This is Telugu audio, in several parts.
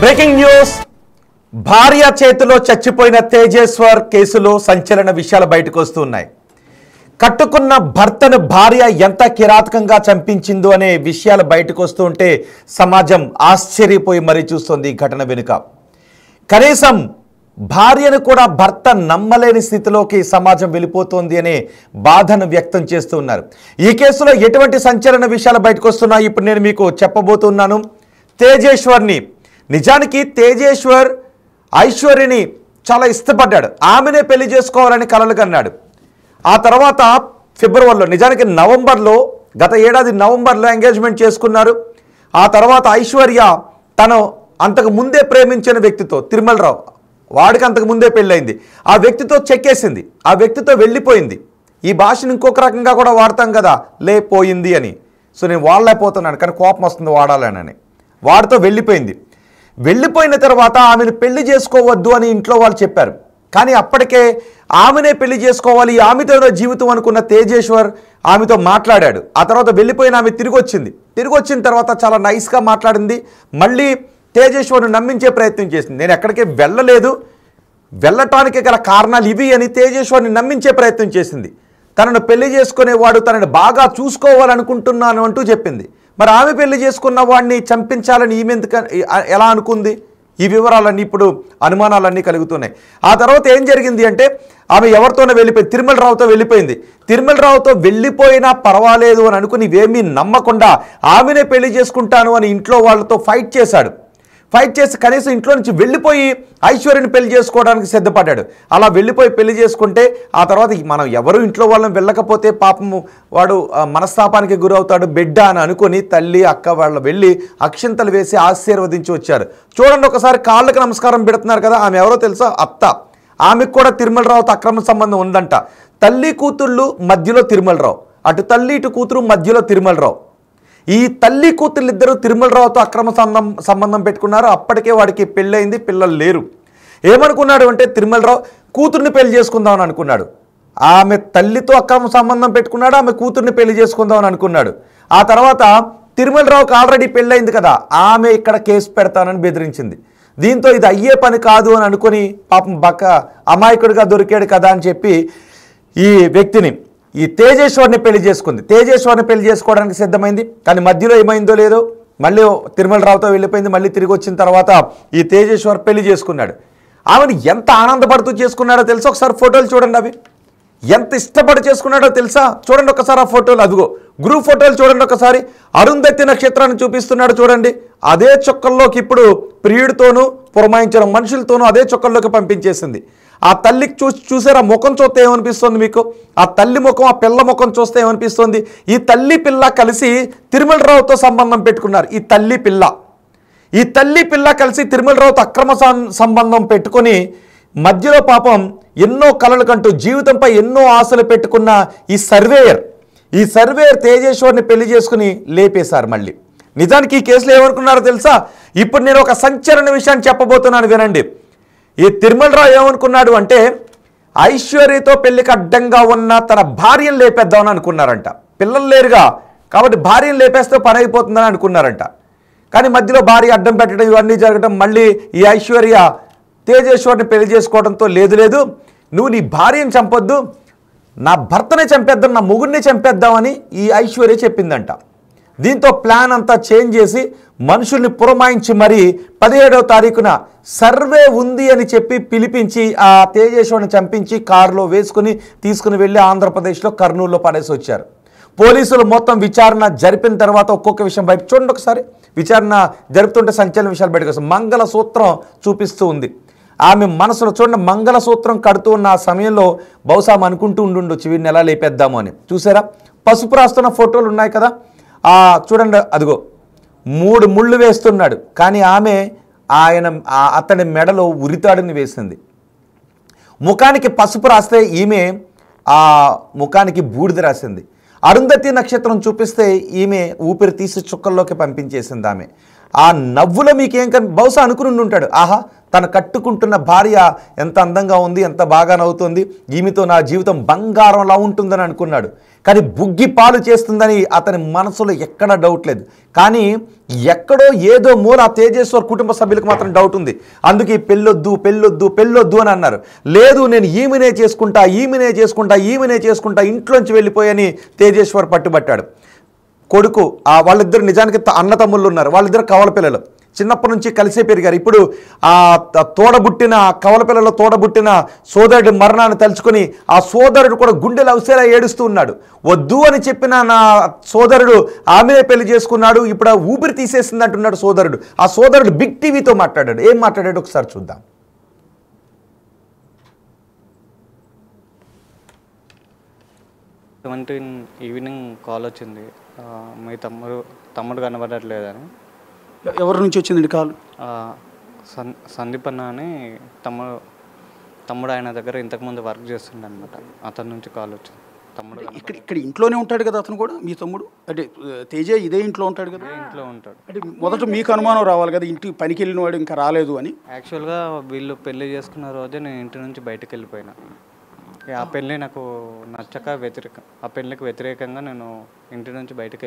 Breaking news. భార్య చేతిలో చచ్చిపోయిన తేజేశ్వర్ కేసులో సంచలన విషయాలు బయటకు వస్తున్నాయి. కట్టుకున్న భర్తను భార్య ఎంత కిరాతకంగా చంపించిందో అనే విషయాలు బయటకు వస్తుంటే సమాజం ఆశ్చర్యపోయి మరీ చూస్తుంది. ఈ ఘటన వెనుక కనీసం భార్యను కూడా భర్త నమ్మలేని స్థితిలోకి సమాజం వెళ్ళిపోతోంది అనే బాధను వ్యక్తం చేస్తున్నారు. ఈ కేసులో ఎటువంటి సంచలన విషయాలు బయటకు వస్తున్నాయి ఇప్పుడు నేను మీకు చెప్పబోతున్నాను. తేజేశ్వర్ని, నిజానికి తేజేశ్వర్ ఐశ్వర్యని చాలా ఇష్టపడ్డాడు. ఆమెనే పెళ్లి చేసుకోవాలని కలలు కన్నాడు. ఆ తర్వాత ఫిబ్రవరిలో, నిజానికి నవంబర్లో, గత ఏడాది నవంబర్లో ఎంగేజ్మెంట్ చేసుకున్నారు. ఆ తర్వాత ఐశ్వర్య తను అంతకు ముందే ప్రేమించిన వ్యక్తితో, తిరుమలరావు, వాడికి అంతకు ముందే పెళ్ళయింది, ఆ వ్యక్తితో చెక్కేసింది, ఆ వ్యక్తితో వెళ్ళిపోయింది. ఈ భాషను ఇంకొక రకంగా కూడా వాడతాం కదా, లేపోయింది అని. సో నేను వాడలేకపోతున్నాను, కానీ కోపం వస్తుంది వాడాలని. వాడితో వెళ్ళిపోయింది. వెళ్ళిపోయిన తర్వాత ఆమెను పెళ్లి చేసుకోవద్దు అని ఇంట్లో వాళ్ళు చెప్పారు. కానీ అప్పటికే ఆమెనే పెళ్లి చేసుకోవాలి, ఆమెతో జీవితం అనుకున్న తేజేశ్వర్ ఆమెతో మాట్లాడాడు. ఆ తర్వాత వెళ్ళిపోయిన ఆమె తిరిగి వచ్చింది. తిరిగి వచ్చిన తర్వాత చాలా నైస్గా మాట్లాడింది. మళ్ళీ తేజేశ్వర్ను నమ్మించే ప్రయత్నం చేసింది. నేను ఎక్కడికి వెళ్ళలేదు, వెళ్ళటానికి గల కారణాలు ఇవి అని తేజేశ్వర్ని నమ్మించే ప్రయత్నం చేసింది. తనను పెళ్లి చేసుకునేవాడు తనని బాగా చూసుకోవాలనుకుంటున్నాను అంటూ చెప్పింది. మరి ఆమె పెళ్లి చేసుకున్న వాడిని చంపించాలని ఈమె ఎలా అనుకుంది? ఈ వివరాలన్నీ ఇప్పుడు అనుమానాలన్నీ కలుగుతున్నాయి. ఆ తర్వాత ఏం జరిగింది అంటే, ఆమె ఎవరితోనో వెళ్ళిపోయింది, తిరుమలరావుతో వెళ్ళిపోయింది. తిరుమలరావుతో వెళ్ళిపోయినా పర్వాలేదు అని అనుకుని ఇవేమీ నమ్మకుండా ఆమెనే పెళ్లి చేసుకుంటాను అని ఇంట్లో వాళ్ళతో ఫైట్ చేశాడు. ఫైట్ చేసి కనీసం ఇంట్లో నుంచి వెళ్ళిపోయి ఐశ్వర్యని పెళ్లి చేసుకోవడానికి సిద్ధపడ్డాడు. అలా వెళ్ళిపోయి పెళ్లి చేసుకుంటే ఆ తర్వాత మనం ఎవరు ఇంట్లో వాళ్ళని వెళ్ళకపోతే పాపము వాడు మనస్తాపానికి గురవుతాడు బిడ్డ అని అనుకుని తల్లి అక్క వాళ్ళు వెళ్ళి అక్షింతలు వేసి ఆశీర్వదించి వచ్చారు. చూడండి ఒకసారి, కాళ్ళకి నమస్కారం పెడుతున్నారు కదా. ఆమె ఎవరో తెలుసా? అత్త. ఆమెకు కూడా తిరుమలరావుతో అక్రమ సంబంధం ఉందంట. తల్లి కూతుళ్ళు మధ్యలో తిరుమలరావు, అటు తల్లి ఇటు కూతురు మధ్యలో తిరుమలరావు. ఈ తల్లి కూతురు ఇద్దరు తిరుమలరావుతో అక్రమ సంబంధం పెట్టుకున్నారు. అప్పటికే వాడికి పెళ్ళయింది, పిల్లలు లేరు. ఏమనుకున్నాడు అంటే, తిరుమలరావు కూతుర్ని పెళ్లి చేసుకుందామని అనుకున్నాడు. ఆమె తల్లితో అక్రమ సంబంధం పెట్టుకున్నాడు, ఆమె కూతుర్ని పెళ్లి చేసుకుందామని అనుకున్నాడు. ఆ తర్వాత తిరుమలరావుకి ఆల్రెడీ పెళ్ళయింది కదా, ఆమె ఇక్కడ కేసు పెడతానని బెదిరించింది. దీంతో ఇది అయ్యే పని కాదు అని అనుకుని పాపం బక్క అమాయకుడిగా దొరికాడు కదా అని చెప్పి ఈ వ్యక్తిని, ఈ తేజేశ్వర్ని పెళ్లి చేసుకుంది. తేజేశ్వర్ని పెళ్లి చేసుకోవడానికి సిద్ధమైంది. కానీ మధ్యలో ఏమైందో లేదో మళ్ళీ తిరుమలరావుతో వెళ్ళిపోయింది. మళ్ళీ తిరిగి వచ్చిన తర్వాత ఈ తేజేశ్వర్ పెళ్లి చేసుకున్నాడు. ఆమెను ఎంత ఆనందపడుతూ చేసుకున్నాడో తెలుసా? ఒకసారి ఫోటోలు చూడండి, అవి ఎంత ఇష్టపడి చేసుకున్నాడో తెలుసా? చూడండి ఒకసారి ఆ ఫోటోలు, అదిగో గ్రూప్ ఫోటోలు చూడండి ఒకసారి. అరుంధతి నక్షత్రాన్ని చూపిస్తున్నాడు చూడండి. అదే చొక్కల్లోకి ఇప్పుడు ప్రియుడితోనూ పురమాయించిన మనుషులతోనూ అదే చొక్కల్లోకి పంపించేసింది. ఆ తల్లికి చూసారా ముఖం చూస్తే ఏమనిపిస్తుంది మీకు? ఆ తల్లి ముఖం, ఆ పిల్ల ముఖం చూస్తే ఏమనిపిస్తుంది? ఈ తల్లి పిల్ల కలిసి తిరుమలరావుతో సంబంధం పెట్టుకున్నారు. ఈ తల్లి పిల్ల కలిసి తిరుమలరావుతో అక్రమ సంబంధం పెట్టుకొని మధ్యలో పాపం ఎన్నో కలలు కంటూ జీవితంపై ఎన్నో ఆశలు పెట్టుకున్న ఈ సర్వేయర్ తేజేశ్వర్ని పెళ్లి చేసుకుని లేపేశారు మళ్ళీ. నిజానికి ఈ కేసులో ఏమనుకున్నారో తెలుసా? ఇప్పుడు నేను ఒక సంచలన విషయాన్ని చెప్పబోతున్నాను, వినండి. ఈ తిరుమలరావు ఏమనుకున్నాడు అంటే, ఐశ్వర్యతో పెళ్లికి అడ్డంగా ఉన్న తన భార్యను లేపేద్దామని అనుకున్నారంట. పిల్లలు లేరుగా కాబట్టి భార్యను లేపేస్తే పని అయిపోతుందని అనుకున్నారంట. కానీ మధ్యలో భార్య అడ్డం పెట్టడం ఇవన్నీ జరగడం, మళ్ళీ ఈ ఐశ్వర్య తేజేశ్వర్ని పెళ్లి చేసుకోవడంతో లేదు నువ్వు నీ భార్యను చంపొద్దు, నా భర్తనే చంపేద్దాం, నా మొగుడిని చంపేద్దామని ఈ ఐశ్వర్య చెప్పిందంట. దీంతో ప్లాన్ అంతా చేంజ్ చేసి మనుషుల్ని పురమాయించి మరీ 17వ తారీఖున సర్వే ఉంది అని చెప్పి పిలిపించి ఆ తేజేశ్వర్ని చంపించి కారులో వేసుకుని తీసుకుని వెళ్ళి ఆంధ్రప్రదేశ్లో కర్నూలులో పడేసి వచ్చారు. పోలీసులు మొత్తం విచారణ జరిపిన తర్వాత ఒక్కొక్క విషయం బయట చూడండి ఒకసారి. విచారణ జరుపుతుంటే సంచలన విషయాలు బయటకు వస్తాయి. మంగళసూత్రం చూపిస్తూ ఉంది ఆమె మనసులో. చూడండి, మంగళసూత్రం కడుతూ ఉన్న ఆ సమయంలో బహుశా అనుకుంటూ ఉండుండొచ్చు వీడిని ఎలా లేపేద్దాము అని. చూసారా, పసుపు రాస్తున్న ఫోటోలు ఉన్నాయి కదా, చూడండి, అదిగో 3 ముళ్ళు వేస్తున్నాడు. కానీ ఆమె అతని మెడలో ఉరితాడుని వేసింది. ముఖానికి పసుపు రాస్తే ఈమె ఆ ముఖానికి బూడిద రాసింది. అరుంధతి నక్షత్రం చూపిస్తే ఈమె ఊపిరి తీసి చుక్కల్లోకి పంపించేసింది ఆమె. ఆ నవ్వులో మీకేం బహుశా అనుకుని ఉంటాడు, ఆహా తను కట్టుకుంటున్న భార్య ఎంత అందంగా ఉంది, ఎంత బాగా నవ్వుతుంది, ఈమెతో నా జీవితం బంగారంలా ఉంటుందని అనుకున్నాడు. కానీ బుగ్గి పాలు చేస్తుందని అతని మనసులో ఎక్కడ డౌట్ లేదు. కానీ ఎక్కడో ఏదో మూల తేజేశ్వర్ కుటుంబ సభ్యులకు మాత్రం డౌట్ ఉంది. అందుకే పెళ్ళొద్దు పెళ్ళొద్దు పెళ్ళొద్దు అని అన్నారు. లేదు నేను ఈమెనే చేసుకుంటా ఇంట్లోంచి వెళ్ళిపోయని తేజేశ్వర్ పట్టుబట్టాడు. కొడుకు వాళ్ళిద్దరు నిజానికి అన్న తమ్ముళ్ళు ఉన్నారు, వాళ్ళిద్దరు కవల పిల్లలు, చిన్నప్పటి నుంచి కలిసే పెరిగారు. ఇప్పుడు ఆ కవల తోడబుట్టిన సోదరుడి మరణాన్ని తలుచుకొని ఆ సోదరుడు కూడా గుండెలు అవసేలా ఏడుస్తూ ఉన్నాడు. వద్దు అని చెప్పిన నా సోదరుడు ఆమెనే పెళ్లి చేసుకున్నాడు, ఇప్పుడు ఆ ఊపిరి తీసేసింది అంటున్నాడు సోదరుడు. ఆ సోదరుడు బిగ్ టీవీతో మాట్లాడాడు. ఏం మాట్లాడాడు ఒకసారి చూద్దాం. ఈవినింగ్ కాల్ వచ్చింది, మీ తమ్ముడు కనబడట్లేదని. ఎవరి నుంచి వచ్చిందండి కాల్? సందీప్ అన్న అని తమ్ముడు ఆయన దగ్గర ఇంతకుముందు వర్క్ చేస్తుండే అనమాట, అతని నుంచి కాల్ వచ్చింది. తమ్ముడు ఇక్కడ ఇంట్లోనే ఉంటాడు కదా అతను కూడా, మీ తమ్ముడు అంటే తేజ ఇదే ఇంట్లో ఉంటాడు కదా? ఇంట్లో ఉంటాడు. అంటే మొదట మీకు అనుమానం రావాలి కదా, ఇంటికి పనికి వెళ్ళిన వాడు ఇంకా రాలేదు అని. యాక్చువల్గా వీళ్ళు పెళ్లి చేసుకున్న రోజే నేను ఇంటి నుంచి బయటకు వెళ్ళిపోయినా. ఆ పెళ్ళి నాకు నచ్చక ఆ పెళ్ళికి వ్యతిరేకంగా నేను ఇంటి నుంచి బయటకు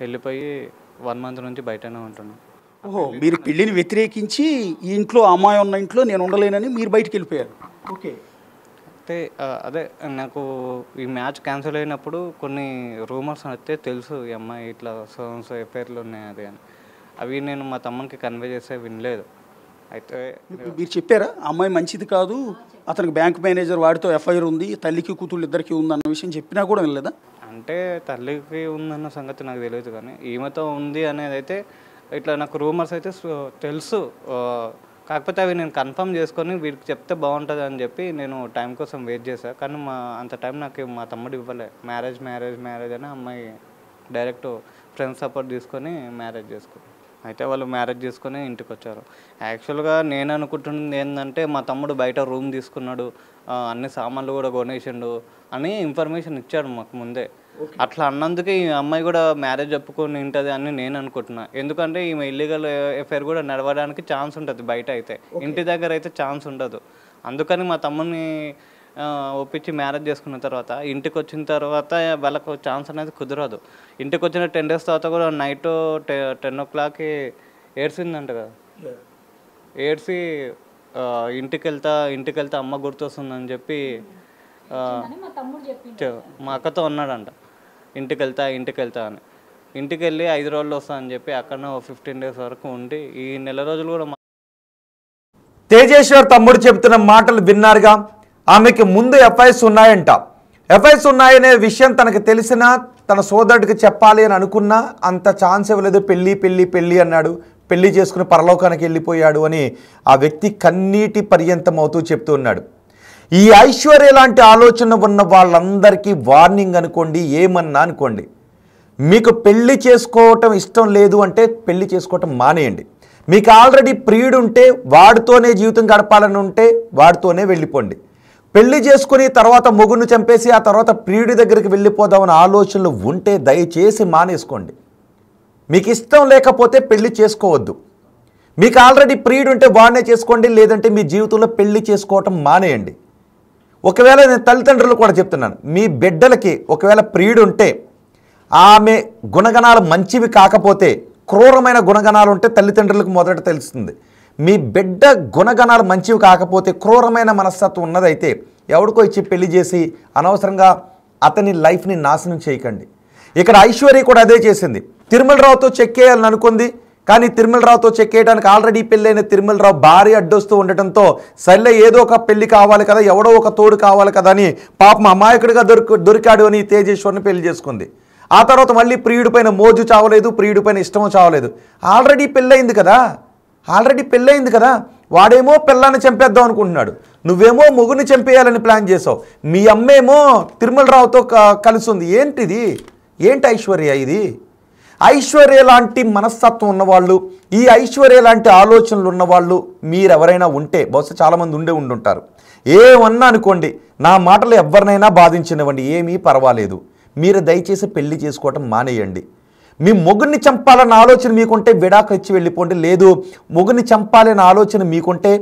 వెళ్ళిపోయి 1 month నుంచి బయటనే ఉంటున్నాను. ఓహో, మీరు పెళ్ళిని వ్యతిరేకించి ఈ ఇంట్లో అమ్మాయి ఉన్న ఇంట్లో నేను ఉండలేనని మీరు బయటకు వెళ్ళిపోయారు. ఓకే. అయితే అదే నాకు ఈ మ్యాచ్ క్యాన్సిల్ అయినప్పుడు కొన్ని రూమర్స్ అయితే తెలుసు, ఈ అమ్మాయి ఇట్లా సో ఎఫ్ఐఆర్లు ఉన్నాయి అది అని. అవి నేను మా తమ్మునికి కన్వే చేస్తే వినలేదు. అయితే మీరు చెప్పారా అమ్మాయి మంచిది కాదు, అతనికి బ్యాంక్ మేనేజర్ వాడితో ఎఫ్ఐఆర్ ఉంది, తల్లికి కూతుళ్ళు ఇద్దరికి ఉంది అన్న విషయం చెప్పినా కూడా వినలేదా? అంటే తల్లికి ఉందన్న సంగతి నాకు తెలియదు, కానీ ఈమెతో ఉంది అనేది అయితే ఇట్లా నాకు రూమర్స్ అయితే తెలుసు. కాకపోతే అవి నేను కన్ఫర్మ్ చేసుకొని వీడికి చెప్తే బాగుంటుంది అని చెప్పి నేను టైం కోసం వెయిట్ చేశాను. కానీ అంత టైం నాకు మా తమ్ముడు ఇవ్వలే. మ్యారేజ్ అని అమ్మాయి డైరెక్ట్ ఫ్రెండ్స్ సపోర్ట్ తీసుకొని మ్యారేజ్ చేసుకున్నాను. అయితే వాళ్ళు మ్యారేజ్ చేసుకొని ఇంటికి వచ్చారు. యాక్చువల్గా నేను అనుకుంటున్నది ఏంటంటే మా తమ్ముడు బయట రూమ్ తీసుకున్నాడు, అన్ని సామాన్లు కూడా కొనేసిండు అని ఇన్ఫర్మేషన్ ఇచ్చాడు మాకు ముందే. అట్లా అన్నందుకే ఈ అమ్మాయి కూడా మ్యారేజ్ ఒప్పుకొని ఉంటుంది అని నేను అనుకుంటున్నా. ఎందుకంటే ఈమె ఇల్లీగల్ ఎఫ్ఐఆర్ కూడా నడవడానికి ఛాన్స్ ఉంటుంది బయట అయితే, ఇంటి దగ్గర అయితే ఛాన్స్ ఉండదు. అందుకని మా తమ్ముడిని ఒప్పించి మ్యారేజ్ చేసుకున్న తర్వాత ఇంటికి వచ్చిన తర్వాత వాళ్ళకు ఛాన్స్ అనేది కుదరదు. ఇంటికి వచ్చిన 10 days తర్వాత కూడా నైట్ 10 o'clockకి ఏడ్చిందంట కదా, ఏడ్చి ఇంటికి వెళ్తా అమ్మ గుర్తొస్తుందని చెప్పి మా అక్కతో ఉన్నాడంట. ఇంటికి వెళ్తా అని. ఇంటికి వెళ్ళి 5 రోజులు వస్తా అని చెప్పి అక్కడ 15 days వరకు ఉండి ఈ నెల రోజులు కూడా. తేజేశ్వర్ తమ్ముడు చెబుతున్న మాటలు విన్నారుగా. ఆమెకి ముందు ఎఫ్ఐఆర్స్ ఉన్నాయంట. ఎఫ్ఐఆర్స్ ఉన్నాయనే విషయం తనకు తెలిసినా తన సోదరుడికి చెప్పాలి అని అనుకున్నా అంత ఛాన్స్ ఇవ్వలేదు. పెళ్ళి అన్నాడు, పెళ్లి చేసుకుని పరలోకానికి వెళ్ళిపోయాడు అని ఆ వ్యక్తి కన్నీటి పర్యంతం అవుతూ చెప్తూ ఉన్నాడు. ఈ ఐశ్వర్య లాంటి ఆలోచన ఉన్న వాళ్ళందరికీ వార్నింగ్ అనుకోండి, ఏమన్నా అనుకోండి. మీకు పెళ్లి చేసుకోవటం ఇష్టం లేదు అంటే పెళ్లి చేసుకోవటం మానేయండి. మీకు ఆల్రెడీ ప్రియుడు ఉంటే వాడితోనే జీవితం గడపాలని ఉంటే వాడితోనే వెళ్ళిపోండి. పెళ్లి చేసుకుని తర్వాత మొగును చంపేసి ఆ తర్వాత ప్రియుడి దగ్గరికి వెళ్ళిపోదామని ఆలోచనలు ఉంటే దయచేసి మానేసుకోండి. మీకు ఇష్టం లేకపోతే పెళ్లి చేసుకోవద్దు. మీకు ఆల్రెడీ ప్రియుడు ఉంటే వాడినే చేసుకోండి, లేదంటే మీ జీవితంలో పెళ్లి చేసుకోవటం మానేయండి. ఒకవేళ నేను తల్లిదండ్రులు కూడా చెప్తున్నాను, మీ బిడ్డలకి ఒకవేళ ప్రియుడు ఉంటే ఆమె గుణగణాలు మంచివి కాకపోతే, క్రూరమైన గుణగణాలు ఉంటే తల్లిదండ్రులకు మొదట తెలుస్తుంది. మీ బిడ్డ గుణగణాలు మంచివి కాకపోతే, క్రూరమైన మనస్తత్వం ఉన్నదైతే ఎవడికో ఇచ్చి పెళ్లి చేసి అనవసరంగా అతని లైఫ్ని నాశనం చేయకండి. ఇక్కడ ఐశ్వర్య కూడా అదే చేసింది. తిరుమలరావుతో చెక్కేయాలని అనుకుంది, కానీ తిరుమలరావుతో చెక్కేయడానికి ఆల్రెడీ పెళ్ళైన తిరుమలరావు భార్య అడ్డొస్తూ ఉండటంతో సర్లే ఏదో ఒక పెళ్లి కావాలి కదా, ఎవడో ఒక తోడు కావాలి కదా అని పాపం అమాయకుడిగా దొరికాడు అని తేజేశ్వర్ని పెళ్లి చేసుకుంది. ఆ తర్వాత మళ్ళీ ప్రియుడి పైన మోజు చావలేదు, ప్రియుడి పైన ఇష్టమో చావలేదు. ఆల్రెడీ పెళ్ళయింది కదా. వాడేమో పిల్లాన్ని చంపేద్దాం అనుకుంటున్నాడు, నువ్వేమో మొగుని చంపేయాలని ప్లాన్ చేసావు. మీ అమ్మేమో తిరుమలరావుతో కలిసి ఉంది. ఏంటి ఐశ్వర్య ఇది? ఐశ్వర్య లాంటి మనస్తత్వం ఉన్నవాళ్ళు, ఈ ఐశ్వర్య లాంటి ఆలోచనలు ఉన్నవాళ్ళు మీరెవరైనా ఉంటే, బహుశా చాలామంది ఉండుంటారు. ఏమన్నా అనుకోండి, నా మాటలు ఎవరినైనా బాధించినవ్వండి, ఏమీ పర్వాలేదు. మీరు దయచేసి పెళ్లి చేసుకోవటం మానేయండి. మీ మొగుడిని చంపాలన్న ఆలోచన మీకుంటే విడాకులు ఇచ్చి వెళ్ళిపోండి. లేదు మొగుడిని చంపాలన్న ఆలోచన మీకుంటే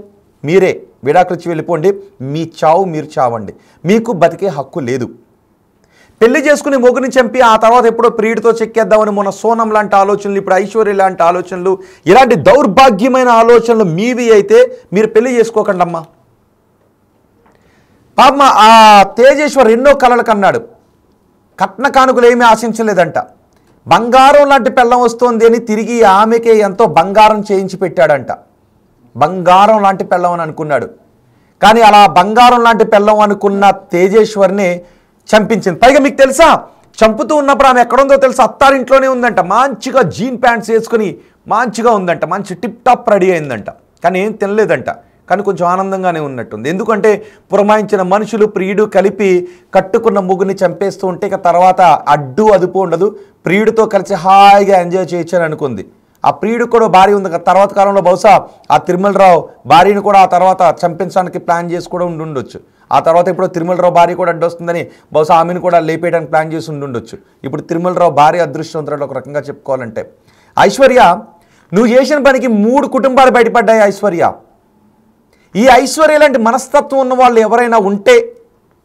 మీరే విడాకులు ఇచ్చి వెళ్ళిపోండి. మీ చావు మీరు చావండి. మీకు బతికే హక్కు లేదు. పెళ్లి చేసుకుని మొగుడిని చంపి ఆ తర్వాత ఎప్పుడో ప్రియుడితో చెక్కేద్దామని మొన్న సోనం లాంటి ఆలోచనలు, ఇప్పుడు ఐశ్వర్య లాంటి ఆలోచనలు, ఇలాంటి దౌర్భాగ్యమైన ఆలోచనలు మీవి అయితే మీరు పెళ్లి చేసుకోకండి అమ్మా. పాప ఆ తేజేశ్వర్ ఎన్నో కలలు కన్నాడు. కట్న కానుకలు ఏమీ ఆశించలేదంట. బంగారం లాంటి పెళ్ళం వస్తుంది అని తిరిగి ఆమెకే ఎంతో బంగారం చేయించి పెట్టాడంట. బంగారం లాంటి పెళ్ళం అని అనుకున్నాడు. కానీ అలా బంగారం లాంటి పెళ్ళం అనుకున్న తేజేశ్వర్ని చంపించింది. పైగా మీకు తెలుసా, చంపుతూ ఉన్నప్పుడు ఆమె ఎక్కడుందో తెలుసా? అత్తారింట్లోనే ఉందంట. మంచిగా జీన్ ప్యాంట్స్ వేసుకుని మంచిగా ఉందంట. మంచి టిప్ టాప్ రెడీ అయిందంట. కానీ ఏం తినలేదంట. కానీ కొంచెం ఆనందంగానే ఉన్నట్టుంది. ఎందుకంటే పురమాయించిన మనుషులు ప్రియుడు కలిపి కట్టుకున్న ముగ్గుని చంపేస్తూ ఉంటే ఇక తర్వాత అడ్డు అదుపు ఉండదు. ప్రియుడితో కలిసి హాయిగా ఎంజాయ్ చేయొచ్చని అనుకుంది. ఆ ప్రియుడు కూడా భార్య ఉంది. తర్వాత కాలంలో బహుశా ఆ తిరుమలరావు భార్యను కూడా ఆ తర్వాత చంపించడానికి ప్లాన్ చేసి కూడా ఉండొచ్చు. ఆ తర్వాత ఇప్పుడు తిరుమలరావు భార్య కూడా అడ్డొస్తుందని బహుశా ఆమెను కూడా లేపేయడానికి ప్లాన్ చేసి ఉండొచ్చు. ఇప్పుడు తిరుమలరావు భార్య అదృష్టవంతురాలు ఒక రకంగా చెప్పుకోవాలంటే. ఐశ్వర్య, నువ్వు చేసిన పనికి 3 కుటుంబాలు బయటపడ్డాయి. ఐశ్వర్య, ఈ ఐశ్వర్య లాంటి మనస్తత్వం ఉన్న వాళ్ళు ఎవరైనా ఉంటే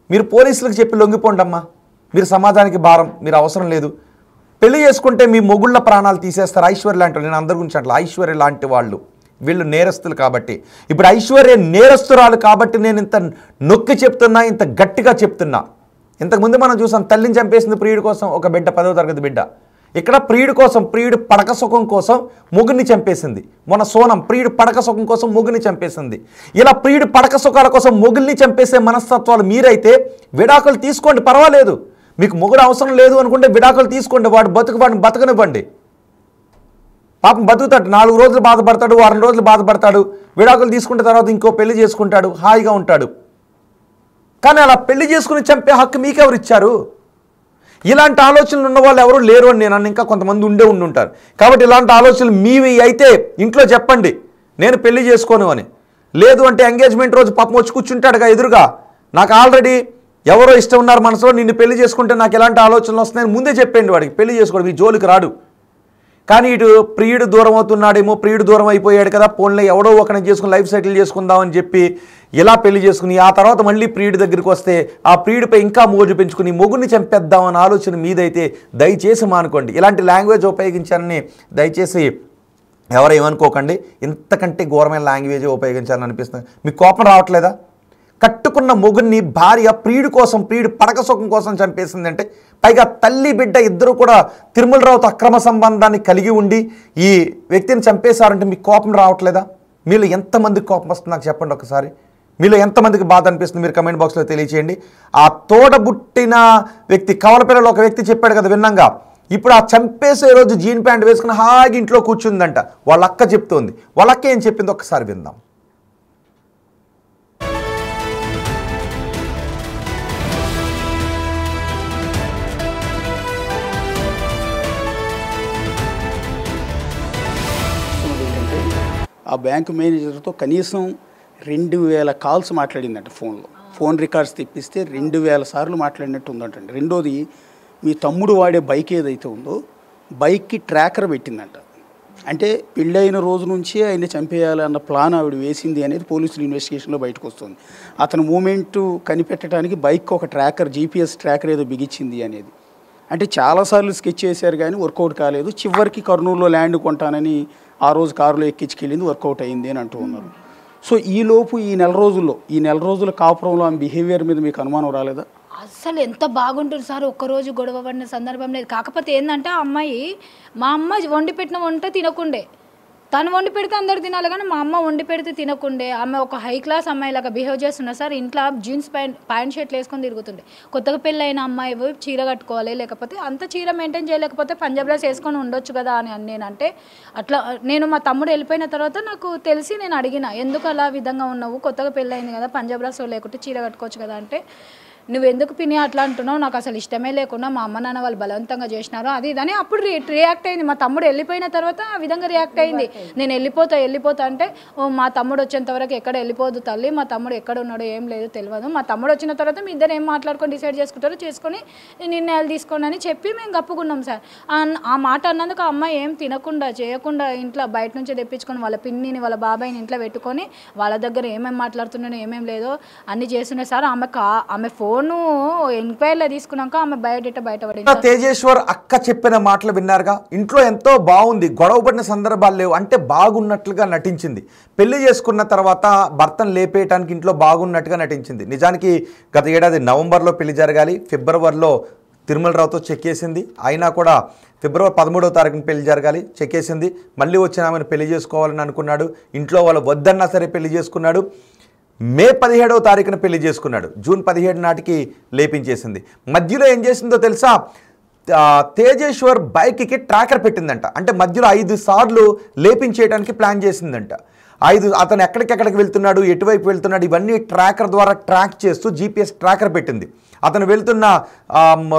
మీరు పోలీసులకు చెప్పి లొంగిపోండి అమ్మా. మీరు సమాజానికి భారం, మీరు అవసరం లేదు. పెళ్లి చేసుకుంటే మీ మొగుళ్ళ ప్రాణాలు తీసేస్తారు. ఐశ్వర్య లాంటి, నేను అందరి గురించి అట్లా, ఐశ్వర్య లాంటి వాళ్ళు వీళ్ళు నేరస్తులు కాబట్టి. ఇప్పుడు ఐశ్వర్య నేరస్తురాలు కాబట్టి నేను ఇంత నొక్కి చెప్తున్నా, ఇంత గట్టిగా చెప్తున్నా. ఇంతకుముందు మనం చూసాం, తల్లిని చంపేసింది ప్రియుడి కోసం ఒక బిడ్డ, 10వ తరగతి బిడ్డ. ఇక్కడ ప్రియుడి కోసం, ప్రియుడు పడక సుఖం కోసం మొగుడిని చంపేసింది. మొన్న సోనం ప్రియుడు పడక సుఖం కోసం మొగుడిని చంపేసింది. ఇలా ప్రియుడు పడక సుఖాల కోసం మొగుల్ని చంపేసే మనస్తత్వాలు మీరైతే విడాకులు తీసుకోండి, పర్వాలేదు. మీకు మొగుడు అవసరం లేదు అనుకుంటే విడాకులు తీసుకోండి. వాడిని బతకనివ్వండి. పాపం బతుకుతాడు, 4 రోజులు బాధపడతాడు, 1 వారం రోజులు బాధపడతాడు. విడాకులు తీసుకుంటే తర్వాత ఇంకో పెళ్లి చేసుకుంటాడు, హాయిగా ఉంటాడు. కానీ అలా పెళ్లి చేసుకుని చంపే హక్కు మీకెవరు ఇచ్చారు? ఇలాంటి ఆలోచనలు ఉన్న వాళ్ళు ఎవరు లేరు అని నేను ఇంకా కొంతమంది ఉండుంటారు. కాబట్టి ఇలాంటి ఆలోచనలు మీవి అయితే ఇంట్లో చెప్పండి, నేను పెళ్లి చేసుకోను అని. లేదు అంటే ఎంగేజ్మెంట్ రోజు పాపం వచ్చి కూర్చుంటాడుగా ఎదురుగా, నాకు ఆల్రెడీ ఎవరో ఇష్టం ఉన్నారు మనసులో, నిన్ను పెళ్లి చేసుకుంటే నాకు ఎలాంటి ఆలోచనలు వస్తున్నాయని ముందే చెప్పండి వాడికి. పెళ్లి చేసుకోవడం మీ జోలికి రాడు. కానీ ఇటు ప్రియుడు దూరం అవుతున్నాడేమో, ప్రియుడు దూరం అయిపోయాడు కదా, పోన్లే ఎవడో ఒకరిని చేసుకుని లైఫ్ సెటిల్ చేసుకుందామని చెప్పి ఇలా పెళ్లి చేసుకుని ఆ తర్వాత మళ్ళీ ప్రియుడి దగ్గరికి వస్తే ఆ ప్రియుడిపై ఇంకా మోజు పెంచుకుని మొగుడిని చంపేద్దామన్న ఆలోచన మీదైతే దయచేసి మానుకోండి. ఇలాంటి లాంగ్వేజ్ ఉపయోగించాలని దయచేసి ఎవరు ఏమనుకోకండి. ఇంతకంటే ఘోరమైన లాంగ్వేజ్ ఉపయోగించాలని అనిపిస్తుంది. మీకు కోపం రావట్లేదా? కట్టుకున్న మొగుడిని భార్య ప్రియుడి కోసం, ప్రియుడి పడక సుఖం కోసం చంపేసిందంటే, పైగా తల్లి బిడ్డ ఇద్దరు కూడా తిరుమలరావుతో అక్రమ సంబంధాన్ని కలిగి ఉండి ఈ వ్యక్తిని చంపేశారంటే మీకు కోపం రావట్లేదా? మీలో ఎంతమందికి కోపం వస్తుంది నాకు చెప్పండి ఒకసారి. మీలో ఎంతమందికి బాధ అనిపిస్తుంది మీరు కమెంట్ బాక్స్లో తెలియచేయండి. ఆ తోడబుట్టిన వ్యక్తి, కవలపిల్లలో ఒక వ్యక్తి చెప్పాడు కదా విన్నంగా, ఇప్పుడు ఆ చంపేసే రోజు జీన్ ప్యాంట్ వేసుకుని హాయిగా ఇంట్లో కూర్చుందంట. వాళ్ళ అక్క చెప్తోంది. వాళ్ళ అక్క ఏం చెప్పింది ఒకసారి విందాం. ఆ బ్యాంకు మేనేజర్తో కనీసం 2000 కాల్స్ మాట్లాడిందంట ఫోన్లో. ఫోన్ రికార్డ్స్ తెప్పిస్తే 2000 సార్లు మాట్లాడినట్టు ఉందంటండి. రెండోది, మీ తమ్ముడు వాడే బైక్ ఏదైతే ఉందో బైక్కి ట్రాకర్ పెట్టిందంట. అంటే పెళ్ళైన రోజు నుంచి ఆయన చంపేయాలి అన్న ప్లాన్ ఆవిడ వేసింది అనేది పోలీసులు ఇన్వెస్టిగేషన్లో బయటకు వస్తుంది. అతని మూమెంట్ కనిపెట్టడానికి బైక్ ఒక ట్రాకర్, జీపీఎస్ ట్రాకర్ ఏదో బిగించింది అనేది. అంటే చాలాసార్లు స్కెచ్ చేశారు కానీ వర్కౌట్ కాలేదు. చివరికి కర్నూలులో ల్యాండ్ కొంటానని ఆ రోజు కారులో ఎక్కించుకెళ్ళింది, వర్కౌట్ అయింది అని అంటూ ఉన్నారు. సో ఈలోపు ఈ నెల రోజుల కాపురంలో ఆమె బిహేవియర్ మీద మీకు అనుమానం రాలేదా? అస్సలు ఎంత బాగుంటుంది సార్, ఒక్కరోజు గొడవ పడిన సందర్భం లేదు. కాకపోతే ఏంటంటే ఆ అమ్మాయి, మా అమ్మ వండి పెట్టిన వంట తినకుండే, తను వండి పెడితే అందరు తినాలి కానీ మా అమ్మ వండి పెడితే తినకుండే. ఆమె ఒక హై క్లాస్ అమ్మాయి లాగా బిహేవ్ చేస్తున్నా సార్. ఇంట్లో జీన్స్ ప్యాంట్ షర్ట్లు వేసుకొని తిరుగుతుండే. కొత్తగా పెళ్ళైన అమ్మాయి చీర కట్టుకోవాలి, లేకపోతే అంత చీర మెయింటైన్ చేయలేకపోతే పంజాబ్ డ్రెస్ వేసుకొని ఉండొచ్చు కదా అని నేనంటే, అట్లా నేను మా తమ్ముడు వెళ్ళిపోయిన తర్వాత నాకు తెలిసి నేను అడిగిన, ఎందుకు అలా విధంగా ఉన్నావు, కొత్తగా పెళ్ళయింది కదా పంజాబ్ డ్రెస్ లేకుంటే చీర కట్టుకోవచ్చు కదా అంటే, నువ్వెందుకు పిన్ని అట్లా అంటున్నావు, నాకు అసలు ఇష్టమే లేకుండా మా అమ్మ నాన్న వాళ్ళు బలవంతంగా చేసినారు అది ఇదని అప్పుడు రియాక్ట్ అయింది. మా తమ్ముడు వెళ్ళిపోయిన తర్వాత ఆ విధంగా రియాక్ట్ అయింది. నేను వెళ్ళిపోతా అంటే మా తమ్ముడు వచ్చేంత వరకు ఎక్కడ వెళ్ళిపోదు తల్లి, మా తమ్ముడు ఎక్కడ ఉన్నాడో ఏం లేదు తెలియదు, మా తమ్ముడు వచ్చిన తర్వాత మీ ఇద్దరు ఏం మాట్లాడుకొని డిసైడ్ చేసుకుంటారో చేసుకొని నిర్ణయాలు తీసుకోండి అని చెప్పి మేము గప్పుకున్నాం సార్. ఆ మాట అన్నందుకు ఆ అమ్మాయి ఏం తినకుండా చేయకుండా ఇంట్లో బయట నుంచి తెప్పించుకొని వాళ్ళ పిన్నిని వాళ్ళ బాబాయిని ఇంట్లో పెట్టుకొని వాళ్ళ దగ్గర ఏమేమి మాట్లాడుతున్నానో ఏమేమి లేదో అన్ని చేస్తున్నాయి సార్. ఆమె ఫోను ఎంక్వైరీలో తీసుకున్నాక ఆమె బయోడేటా బయటపడింది. తేజేశ్వర్ అక్క చెప్పిన మాటలు విన్నారుగా, ఇంట్లో ఎంతో బాగుంది, గొడవపడిన సందర్భాలు లేవు అంటే బాగున్నట్లుగా నటించింది. పెళ్లి చేసుకున్న తర్వాత భర్తను లేపేయటానికి ఇంట్లో బాగున్నట్టుగా నటించింది. నిజానికి గత ఏడాది నవంబర్లో పెళ్లి జరగాలి, ఫిబ్రవరిలో తిరుమలరావుతో చెక్కేసింది. అయినా కూడా ఫిబ్రవరి 13వ తారీఖున పెళ్లి జరగాలి, చెక్కేసింది. మళ్ళీ వచ్చిన ఆమెను పెళ్లి చేసుకోవాలని అనుకున్నాడు. ఇంట్లో వాళ్ళు వద్దన్నా సరే పెళ్లి చేసుకున్నాడు. మే 17వ తారీఖున పెళ్లి చేసుకున్నాడు. జూన్ 17 నాటికి లేపించేసింది. మధ్యలో ఏం చేసిందో తెలుసా, తేజేశ్వర్ బైక్కి ట్రాకర్ పెట్టిందంట. అంటే మధ్యలో 5 సార్లు లేపించేయడానికి ప్లాన్ చేసిందంట. అతను ఎక్కడికెక్కడికి వెళ్తున్నాడు, ఎటువైపు వెళ్తున్నాడు, ఇవన్నీ ట్రాకర్ ద్వారా ట్రాక్ చేస్తూ GPS ట్రాకర్ పెట్టింది. అతను వెళ్తున్న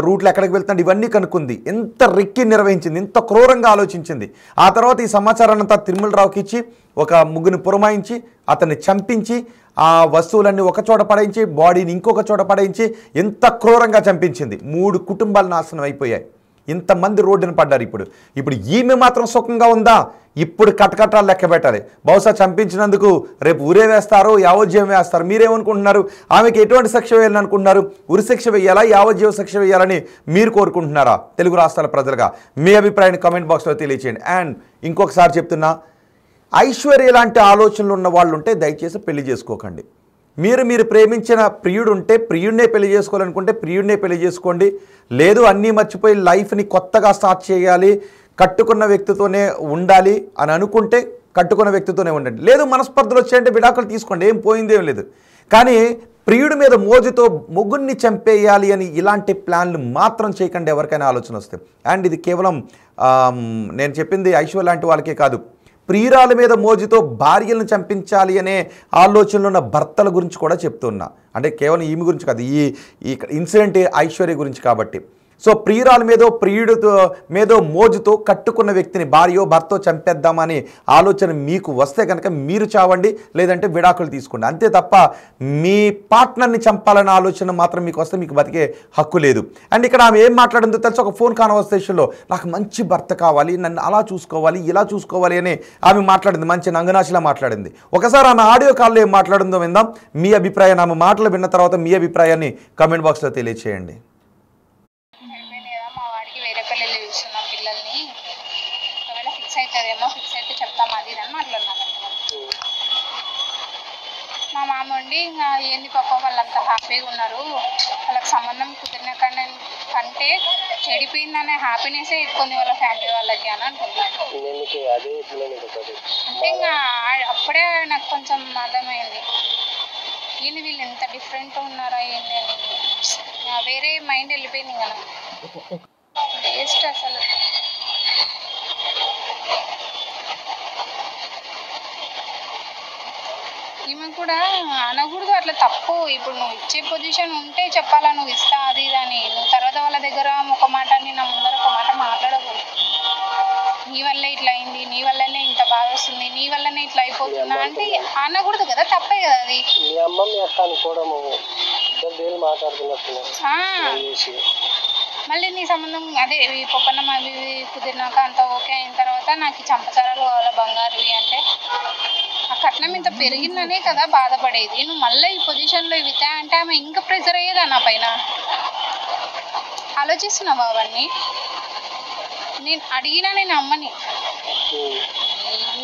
రూట్లో ఎక్కడికి వెళ్తున్నాడు ఇవన్నీ కనుక్కుంది. ఎంత రెక్కి నిర్వహించింది, ఎంత క్రూరంగా ఆలోచించింది. ఆ తర్వాత ఈ సమాచారాన్ని అంతా తిరుమలరావుకి ఇచ్చి ఒక ముగ్గురిని పురమాయించి అతన్ని చంపించి ఆ వస్తువులన్నీ ఒక చోట పడేయించి బాడీని ఇంకొక చోట పడేయించి ఎంత క్రూరంగా చంపించింది. 3 కుటుంబాలు నాశనం అయిపోయాయి. ఇంతమంది రోడ్డున పడ్డారు. ఇప్పుడు ఈమె మాత్రం సుఖంగా ఉందా? ఇప్పుడు కటకటాలు లెక్క పెట్టాలి. బహుశా చంపించినందుకు రేపు ఉరే వేస్తారు, యావజ్జీవం వేస్తారు. మీరేమనుకుంటున్నారు? ఆమెకి ఎటువంటి శిక్ష వేయాలని అనుకుంటున్నారు? ఉరిశిక్ష వేయాలా, యావజ్జీవ శిక్ష వేయాలని మీరు కోరుకుంటున్నారా? తెలుగు రాష్ట్రాల ప్రజలుగా మీ అభిప్రాయాన్ని కామెంట్ బాక్స్లో తెలియచేయండి. అండ్ ఇంకొకసారి చెప్తున్నా, ఐశ్వర్య లాంటి ఆలోచనలు ఉన్న వాళ్ళు ఉంటే దయచేసి పెళ్లి చేసుకోకండి. మీరు ప్రేమించిన ప్రియుడు ఉంటే ప్రియుడినే పెళ్లి చేసుకోవాలనుకుంటే ప్రియుడినే పెళ్లి చేసుకోండి. లేదు అన్నీ మర్చిపోయి లైఫ్ని కొత్తగా స్టార్ట్ చేయాలి, కట్టుకున్న వ్యక్తితోనే ఉండాలి అని అనుకుంటే కట్టుకున్న వ్యక్తితోనే ఉండండి. లేదు మనస్పర్ధలు వచ్చాయంటే విడాకులు తీసుకోండి, ఏం పోయిందేం లేదు. కానీ ప్రియుడి మీద మోజుతో ముగ్గురిని చంపేయాలి అని ఇలాంటి ప్లాన్లు మాత్రం చేయకండి, ఎవరికైనా ఆలోచన వస్తే. అండ్ ఇది కేవలం నేను చెప్పింది ఐశ్వర్య లాంటి వాళ్ళకే కాదు, ప్రియురాల మీద మోజుతో భార్యలను చంపించాలి అనే ఆలోచనలు ఉన్న భర్తల గురించి కూడా చెప్తున్నా. అంటే కేవలం ఈమె గురించి కాదు, ఈ ఇన్సిడెంట్ ఐశ్వర్య గురించి కాబట్టి. సో ప్రియురాల మీదో ప్రియుడితో మీదో మోజుతో కట్టుకున్న వ్యక్తిని భార్యో భర్తో చంపేద్దామని ఆలోచన మీకు వస్తే కనుక మీరు చావండి, లేదంటే విడాకులు తీసుకోండి. అంతే తప్ప మీ పార్ట్నర్ని చంపాలన్న ఆలోచన మాత్రం మీకు వస్తే మీకు బతికే హక్కు లేదు. అండ్ ఇక్కడ ఆమె ఏం మాట్లాడిందో తెలుసు, ఒక ఫోన్ కాన్వర్సేషన్లో నాకు మంచి భర్త కావాలి, నన్ను అలా చూసుకోవాలి ఇలా చూసుకోవాలి అని ఆమె మాట్లాడింది. మంచి నంగనాచిలా మాట్లాడింది. ఒకసారి ఆమె ఆడియో కాల్లో ఏం మాట్లాడిందో విందాం. మీ అభిప్రాయాన్ని, ఆమె మాటలు విన్న తర్వాత మీ అభిప్రాయాన్ని కామెంట్ బాక్స్లో తెలియచేయండి. ఫిక్స్ అయితే చెప్తాం అది అని మాట్లాడినాను. మా మామ ఉండి ఇంకా ఏంది పాప వాళ్ళంతా హ్యాపీగా ఉన్నారు, వాళ్ళకి సంబంధం కుదిరిన కంటే చెడిపోయిందనే హ్యాపీనెస్ ఎక్కువ వాళ్ళ ఫ్యామిలీ వాళ్ళకి అని అనుకుంటాను. అంటే ఇంకా అప్పుడే నాకు కొంచెం అర్థమైంది, ఏంది వీళ్ళు ఎంత డిఫరెంట్ ఉన్నారా ఏంది అని. వేరే మైండ్ వెళ్ళిపోయింది ఇంకా వేస్ట్ అసలు. ఈమె కూడా అనకూడదు అట్లా, తప్పు. ఇప్పుడు నువ్వు ఇచ్చే పొజిషన్ ఉంటే చెప్పాలా నువ్వు ఇస్తా అది అని. నువ్వు తర్వాత వాళ్ళ దగ్గర ఒక మాట నా ముందర ఒక మాట మాట్లాడకూడదు. నీ వల్లే ఇట్లా అయింది, నీ వల్లనే ఇంత బాధ వస్తుంది, నీ వల్లనే ఇట్లా అయిపోతున్నా అంటే అనకూడదు కదా, తప్పే కదా అది. మళ్ళీ నీ సంబంధం అదే పొప్పన్నం అవి కుదిరినాక అంత ఓకే అయిన తర్వాత నాకు చంపచారాలు కావాలా బంగారువి అంటే ఆ కట్నం ఇంత పెరిగిందనే కదా బాధపడేది. నువ్వు మళ్ళీ ఈ పొజిషన్లో ఇవితే అంటే ఆమె ఇంకా ప్రెజర్ అయ్యేదా నా పైన. ఆలోచిస్తున్నావా అవన్నీ? నేను అడిగినా నేను అమ్మని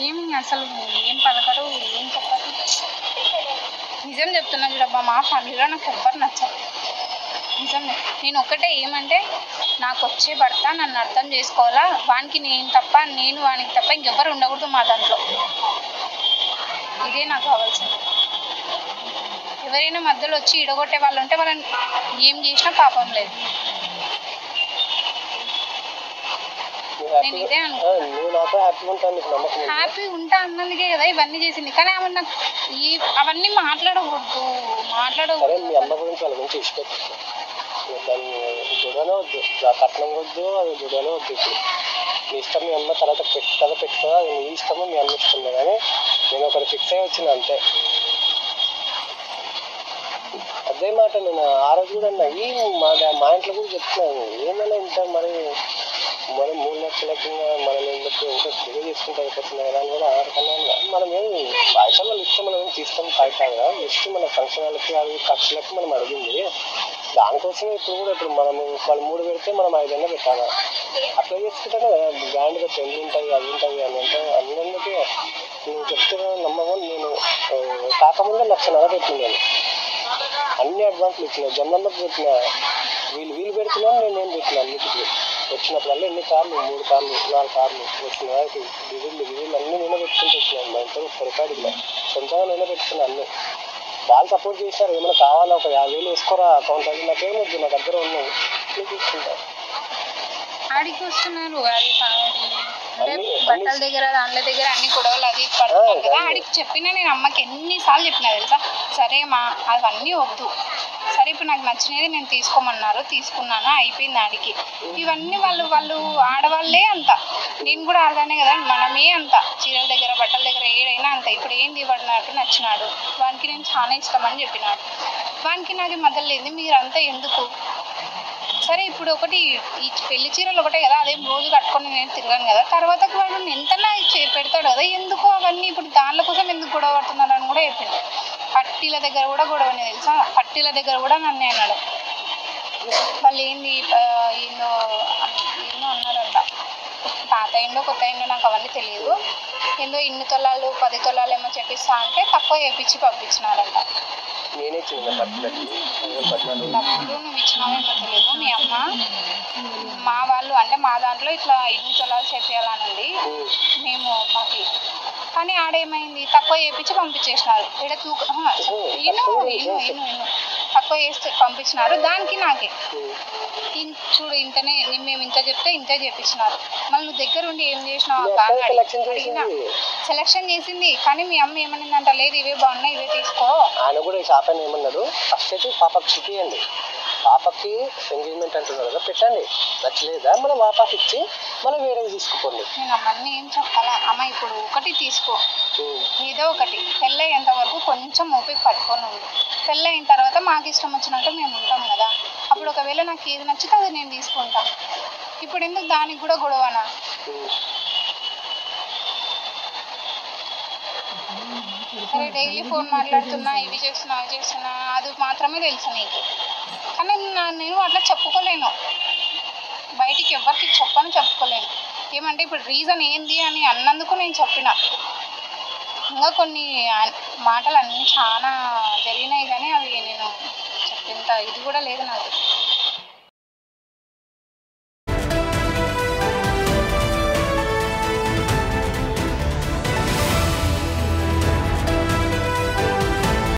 ఏం అసలు ఏం పలకరు, ఏం చెప్పరు. నిజం చెప్తున్నా చూడబ్బా, మా ఫ్యామిలీలో నాకు ఎవ్వరు నచ్చదు నిజం. నేను ఒక్కటే ఏమంటే నాకు వచ్చే భర్త నన్ను అర్థం చేసుకోవాలా, వానికి నేను తప్ప నేను వానికి తప్ప ఇంకెవ్వరు ఉండకూడదు మా దాంట్లో. ఇదే నాకు కావాల్సింది. ఎవరైనా మధ్యలో వచ్చి ఇడగొట్టే వాళ్ళు ఉంటే వాళ్ళని ఏం చేసినా పాపం లేదు. నేను ఇదే హ్యాపీ ఉంటా అన్నందుకే కదా ఇవన్నీ చేసింది. కానీ ఆమె నాకు అవన్నీ మాట్లాడకూడదు. దాన్ని గొడవనే వద్దు, కట్నం వద్దు, అది గొడవనే వద్దు. ఇప్పుడు మీ ఇష్టం, మీ అమ్మ తర్వాత పెట్టుకో, అది మీ ఇష్టము, మీ అమ్మ ఇష్టమే. కానీ నేను ఒకటి ఫిక్స్ అయ్యి వచ్చిన అంతే. అదే మాట నేను ఆ రోజు కూడా అన్నా, మా ఇంట్లో కూడా చెప్తున్నాను, ఏమైనా ఇంత మరి 3 లక్షల కింద మనం ఎందుకు ఇంకా ఫ్రీగా తీసుకుంటే అయిపోతుంది కదా అని కూడా ఆడుకున్నాను. మనం ఏమి పైసలు ఇస్తే మనం ఏం తీసుకొని కాదు కదా, జస్ట్ మన ఫంక్షన్లకి అవి ఖర్చులకి మనం అడిగింది. దానికోసమే ఇప్పుడు మనం వాళ్ళు 3 పెడితే మనం 5 పెట్టాలా, అట్లా చేసుకుంటానే కదా గ్రాండ్గా పెళ్ళి ఉంటాయి, అవి ఉంటాయి అని అంటే అన్నింటికి నువ్వు చెప్తున్నా నమ్మకం. నేను కాకముందే 1,00,000 పెట్టిన, నేను అన్ని అడ్వాన్స్లు ఇచ్చిన, జమ్మమ్మకి పెట్టిన, వీళ్ళు పెడుతున్నాను, నేను పెట్టిన అన్నిటికీ. వచ్చినప్పుడల్లా 2 కార్లు 3 కార్లు 4 కార్లు వచ్చిన వారికి గిజీలు అన్నీ నేనే పెట్టుకుంటూ వచ్చినాను. మా ఇంట్లో పొరపాటు సొంతంగా నేనే పెట్టుకున్నాను అన్నీ. వాళ్ళు సపోర్ట్ చేశారు, ఏమైనా కావాలా ఒక 50,000 వేసుకోరా అకౌంట్ అంటే, నాకేం వద్దు, నా దగ్గర ఉన్నాయి నేను తీసుకుంటాను. ఆడికి వస్తున్నారు, అది బట్టల దగ్గర దాంట్ల దగ్గర అన్ని గొడవలు అది పడుతున్నారు కదా. ఆడికి చెప్పినా నేను అమ్మకి ఎన్నిసార్లు చెప్పినా తెలుసా, సరే మా అవన్నీ వద్దు, సరే ఇప్పుడు నాకు నచ్చినది నేను తీసుకోమన్నారు, తీసుకున్నాను, అయిపోయింది. ఆడికి ఇవన్నీ వాళ్ళు ఆడవాళ్ళే అంత, నేను కూడా ఆడదానే కదా, మనమే అంత, చీరల దగ్గర బట్టల దగ్గర ఏడైనా అంత. ఇప్పుడు ఏంది పడినట్టు నచ్చినాడు, వానికి నేను చాలా ఇష్టం అని చెప్పినాడు, వానికి నాది మొదలలేదు, మీరంతా ఎందుకు. సరే ఇప్పుడు ఒకటి ఈ పెళ్లి చీరలు ఒకటే కదా, అదేం రోజు కట్టుకొని నేను తిరగాను కదా, తర్వాత వాడు ఎంతనా పెడతాడు కదా, ఎందుకు అవన్నీ ఇప్పుడు దానిల కోసం ఎందుకు గొడవ పడుతున్నారు అని కూడా చెప్పింది. పట్టీల దగ్గర కూడా గొడవనే తెలుసా, పట్టీల దగ్గర కూడా నన్ను అన్నాడు. వాళ్ళు ఏంది ఏందో అన్నారంట, పాత ఏందో కొత్త ఏందో నాకు అవన్నీ తెలియదు, ఏందో 2 తులాలు 10 తులాలు ఏమో చెప్పిస్తా అంటే తక్కువ చేపించి పంపించినారంట. డబ్బులు నువ్వు ఇచ్చినావేమో తెలియదు, మీ అమ్మ మా వాళ్ళు అంటే మా దాంట్లో ఇట్లా 2 తులాలు చెప్పేయాలనండి మేము మాకి, కానీ ఆడేమైంది తక్కువ చేపించి పంపించేసినారు. ఇక్కడ తక్కువ చేస్తే పంపించినారు, దానికి నాకే చూడు ఇంతనే మేము ఇంత చెప్తే ఇంతే చేపించినారు. మళ్ళీ నువ్వు దగ్గర ఉండి ఏం చేసినావు అడిగినా, సెలెక్షన్ చేసింది, కానీ మీ అమ్మ ఏమనిందంట, లేదు ఇవే బాగున్నాయి ఇవే తీసుకో. ఆయన కూడా ఈ షాప్ అని ఏమన్నాడు, ఫస్ట్ అయితే పాపకి చూపియండి, పాపకి ఎంగేజ్మెంట్ అంటున్నారు కదా పెట్టండి, నచ్చలేదా మనం వాపస్ ఇచ్చి మనం వేరేవి తీసుకోండి. నేను అమ్మని ఏం చెప్పాలా, అమ్మ ఇప్పుడు ఒకటి తీసుకో, ఏదో ఒకటి, పెళ్ళయ్యేంత వరకు కొంచెం ఓపిక పట్టుకొని ఉంది, పెళ్ళయిన తర్వాత మాకు ఇష్టం వచ్చినట్టు మేము ఉంటాం కదా, అప్పుడు ఒకవేళ నాకు ఏది నచ్చితే అది నేను తీసుకుంటాను. ఇప్పుడు ఎందుకు దానికి కూడా గొడవనా. సరే డైలీ ఫోన్ మాట్లాడుతున్నా, ఇవి చేస్తున్నా అవి చేస్తున్నా, అది మాత్రమే తెలుసు నీకు, కానీ నేను అట్లా చెప్పుకోలేను, బయటికి ఎవరికి చెప్పుకోలేను. ఏమంటే ఇప్పుడు రీజన్ ఏంది అని అన్నందుకు నేను చెప్పిన, ఇంకా కొన్ని మాటలు అన్నీ చాలా జరిగినాయి కానీ అవి నేను చెప్పేంత ఇది కూడా లేదు నాకు.